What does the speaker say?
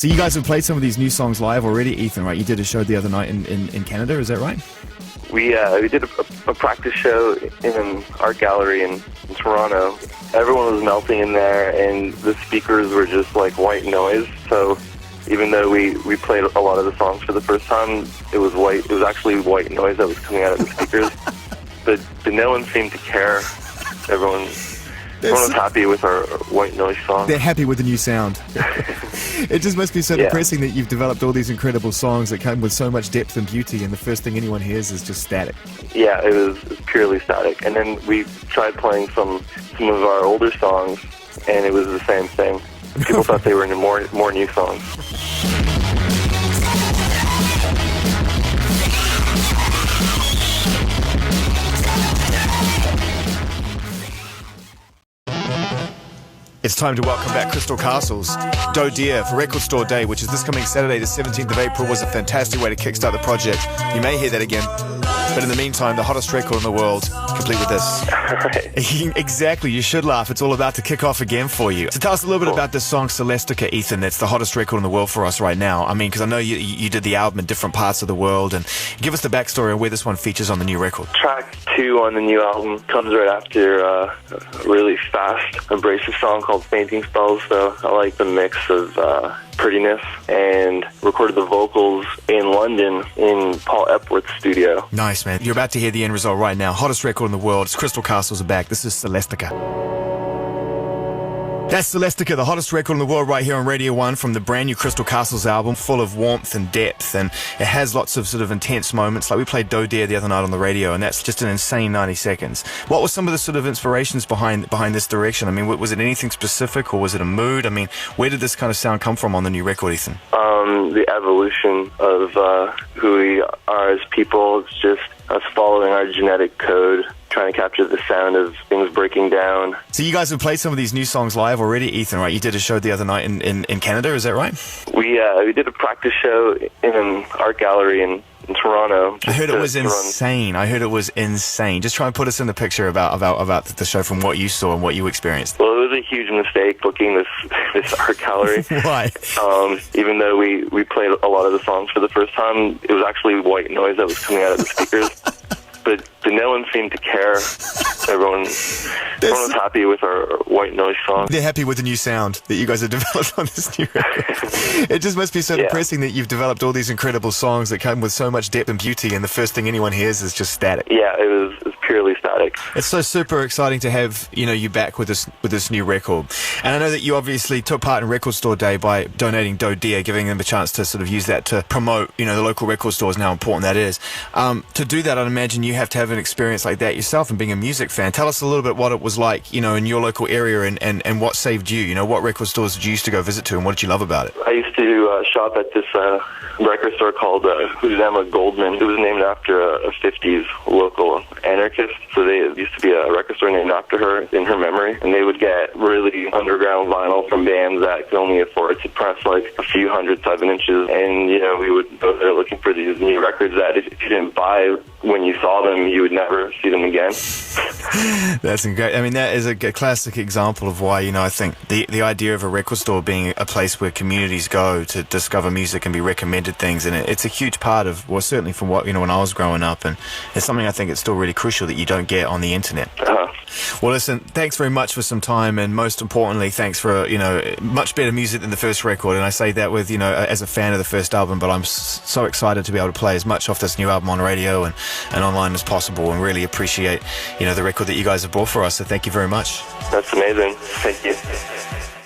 So you guys have played some of these new songs live already, Ethan, right? You did a show the other night in Canada, is that right? We did a practice show in an art gallery in Toronto. Everyone was melting in there, and the speakers were just like white noise. So even though we played a lot of the songs for the first time, it was white. It was actually white noise that was coming out of the speakers. But no one seemed to care. Everyone was happy with our white noise song. They're happy with the new sound. It just must be so depressing that you've developed all these incredible songs that come with so much depth and beauty, and the first thing anyone hears is just static. Yeah, it was purely static. And then we tried playing some of our older songs, and it was the same thing. People thought they were more new songs. It's time to welcome back Crystal Castles. Doe Deer for Record Store Day, which is this coming Saturday, the 17th of April, was a fantastic way to kickstart the project. You may hear that again. But in the meantime, the hottest record in the world, complete with this. Exactly, you should laugh. It's all about to kick off again for you. So tell us a little bit about this song, Celestica, Ethan. That's the hottest record in the world for us right now. I mean, because I know you did the album in different parts of the world, and give us the backstory on where this one features on the new record. Track 2 on the new album comes right after a really fast, abrasive song called Fainting Spells, so I like the mix of prettiness, and recorded the vocals in London in Paul Epworth's studio. Nice, man. You're about to hear the end result right now. Hottest record in the world. It's Crystal Castles are back. This is Celestica. That's Celestica, the hottest record in the world right here on Radio 1 from the brand new Crystal Castles album, full of warmth and depth, and it has lots of sort of intense moments. Like we played Doe Deer the other night on the radio, and that's just an insane 90 seconds. What were some of the sort of inspirations behind this direction? I mean, was it anything specific, or was it a mood? I mean, where did this kind of sound come from on the new record, Ethan? The evolution of who we are as people. It's just us following our genetic code, trying to capture the sound of things breaking down. So you guys have played some of these new songs live already, Ethan, right? You did a show the other night in Canada, is that right? We did a practice show in an art gallery in Toronto. I heard it was insane. I heard it was insane. Just try and put us in the picture about the show from what you saw and what you experienced. Well, it was a huge mistake booking this art gallery. Why? Even though we played a lot of the songs for the first time, it was actually white noise that was coming out of the speakers. But no one seemed to care. Everyone was happy with our white noise song. They're happy with the new sound that you guys have developed on this new record. It just must be so depressing that you've developed all these incredible songs that come with so much depth and beauty, and the first thing anyone hears is just static. Yeah, it was purely static. It's so super exciting to have you back with this new record. And I know that you obviously took part in Record Store Day by donating Doe Deer, giving them a chance to sort of use that to promote the local record stores and how important that is. To do that, I'd imagine you have to have an experience like that yourself, and being a music fan. Tell us a little bit what it was like, in your local area, and what saved you. What record stores did you used to go visit to, and what did you love about it? I used to shop at this record store called Emma Goldman. It was named after a 50s local anarchist, so they used to be a record store named after her in her memory, and they would get really underground vinyl from bands that could only afford to press like a few 100 7-inches, and we would go there looking for these new records that if you didn't buy when you saw them, you would never see them again. That's great. I mean, that is a classic example of why, I think the idea of a record store being a place where communities go to discover music and be recommended things, and it's a huge part of, well, certainly from what, when I was growing up, and it's something I think it's still really crucial that you don't get on the internet. Well, listen, thanks very much for some time, and most importantly, thanks for, much better music than the first record, and I say that with, as a fan of the first album, but I'm so excited to be able to play as much off this new album on radio and online as possible, and really appreciate, the record that you guys have brought for us, so thank you very much. That's amazing. Thank you.